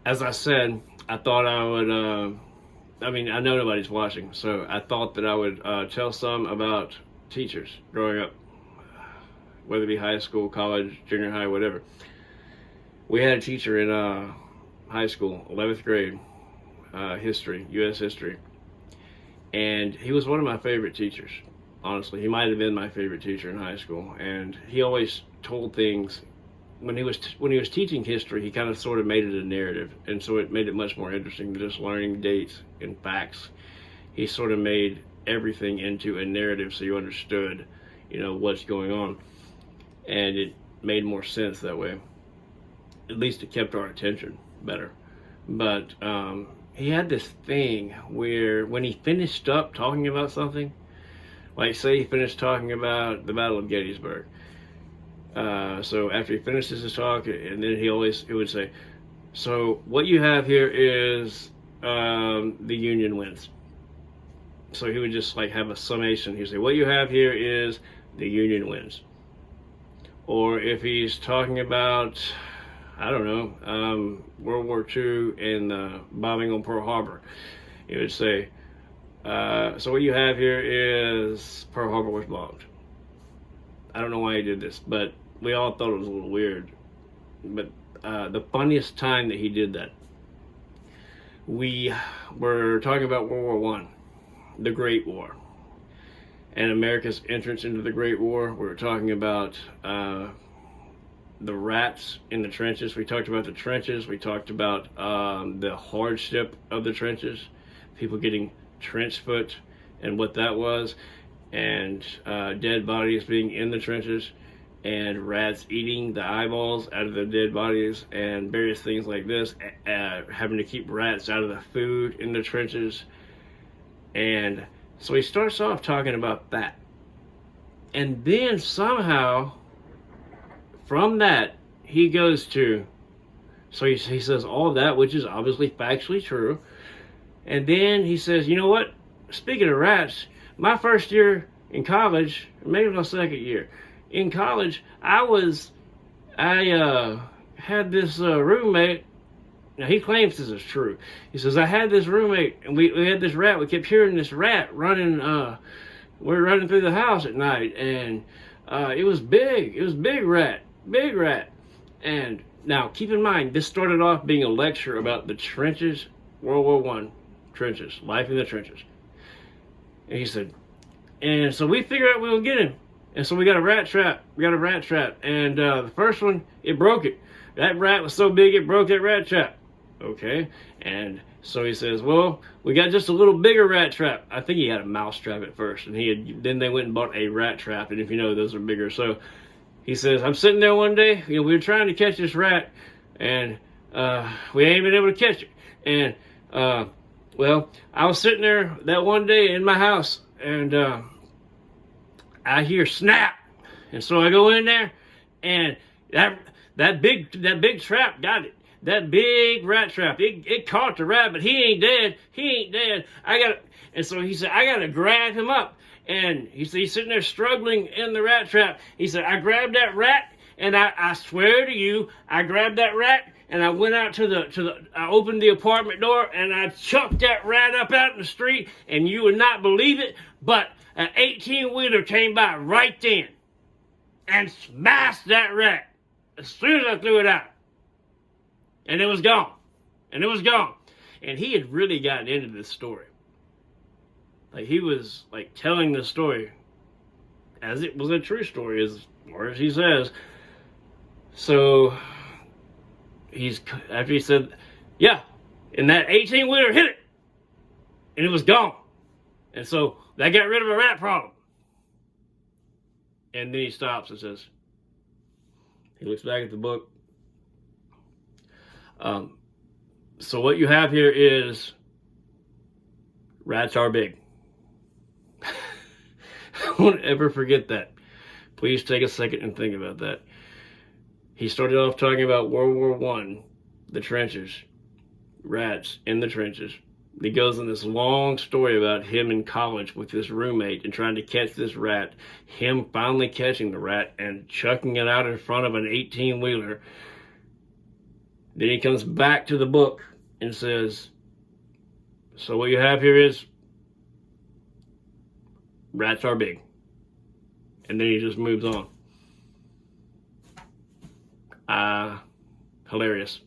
as I said, I thought I would. I mean, I know nobody's watching, so I thought that I would tell some about teachers growing up, whether it be high school, college, junior high, whatever. We had a teacher in high school, 11th grade, history, U.S. history, and he was one of my favorite teachers. Honestly, he might have been my favorite teacher in high school, and he always told things. When he was teaching history, he kind of sort of made it a narrative, and so it made it much more interesting than just learning dates and facts. He sort of made everything into a narrative, so you understood, what's going on, and it made more sense that way. At least it kept our attention better. But he had this thing where when he finished up talking about something, like say he finished talking about the Battle of Gettysburg. So after he finishes his talk, and then he would say, so what you have here is the Union wins. So he would just like have a summation. He'd say, what you have here is the Union wins. Or if he's talking about, I don't know, World War II and the bombing on Pearl Harbor, he would say, so what you have here is Pearl Harbor was bombed. I don't know why he did this, but we all thought it was a little weird. But the funniest time that he did that, we were talking about World War I, the Great War, and America's entrance into the Great War. We were talking about the rats in the trenches. We talked about the trenches. We talked about the hardship of the trenches, people getting trench foot and what that was, and dead bodies being in the trenches, and rats eating the eyeballs out of the dead bodies, and various things like this, having to keep rats out of the food in the trenches. And so he starts off talking about that, and then somehow from that he goes to, so he says all of that, which is obviously factually true, and then he says, you know what, speaking of rats, my first year in college, maybe my second year in college, I had this roommate. Now he claims this is true. He says, I had this roommate, and we had this rat. We kept hearing this rat running. We're running through the house at night, and it was big. It was big rat. And now keep in mind, this started off being a lecture about the trenches, World War I trenches, life in the trenches. And he said, and so we figured out we would get him. And so we got a rat trap. And the first one, it broke it. That rat was so big, it broke that rat trap. Okay. And so he says, well, we got just a little bigger rat trap. I think he had a mouse trap at first. And then they went and bought a rat trap. And if you know, those are bigger. So he says, I'm sitting there one day, we were trying to catch this rat, and we ain't been able to catch it. And, well, I was sitting there that one day in my house, and I hear snap, and so I go in there, and that big trap got it. That big rat trap, it caught the rat, but he ain't dead. And so he said, I gotta grab him up. And he said, he's sitting there struggling in the rat trap. He said, I grabbed that rat, and I swear to you, I grabbed that rat, and I went out I opened the apartment door, and I chucked that rat up out in the street, and you would not believe it, but an 18-wheeler came by right then and smashed that rat as soon as I threw it out. And it was gone. And he had really gotten into this story. Like, he was like telling the story as it was a true story, as far as he says. So after he said, yeah, and that 18-wheeler hit it, and it was gone. And so that got rid of a rat problem. And then he stops and says, he looks back at the book. So what you have here is rats are big. Don't ever forget that. Please take a second and think about that. He started off talking about World War I, the trenches, rats in the trenches. He goes in this long story about him in college with his roommate and trying to catch this rat, him finally catching the rat and chucking it out in front of an 18-wheeler. Then he comes back to the book and says, so what you have here is rats are big. And then he just moves on. Hilarious.